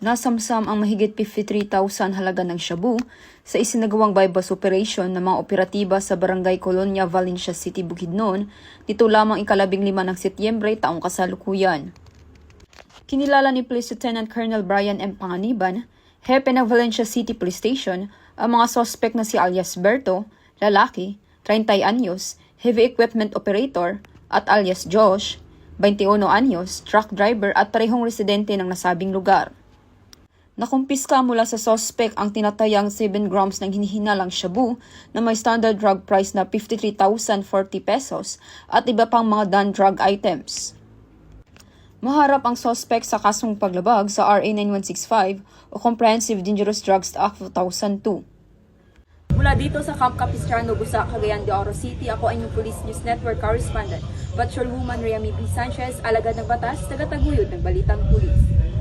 Nasamsam ang mahigit 53,000 halaga ng shabu sa isinagawang bypass operation ng mga operatiba sa Barangay Colonia, Valencia City, Bukidnon, dito lamang ika-15 ng Setyembre taong kasalukuyan. Kinilala ni Police Lieutenant Colonel Brian M. Panganiban, hepe ng Valencia City Police Station, ang mga sospek na si alias Berto, lalaki, 30 anyos, heavy equipment operator, at alias Josh, 21 anyos, truck driver at parehong residente ng nasabing lugar. Nakumpiska mula sa sospek ang tinatayang 7 grams ng hinihinalang shabu na may standard drug price na 53,040 pesos at iba pang mga non-drug items. Maharap ang sospek sa kasong paglabag sa RA 9165 o Comprehensive Dangerous Drugs Act of 2002. Mula dito sa Camp Capistrano, Busa, Cagayan de Oro City, ako ay inyong Police News Network correspondent, Patrolwoman Rhea P. Sanchez, alagad ng batas, tagataguyod ng Balitang Pulis.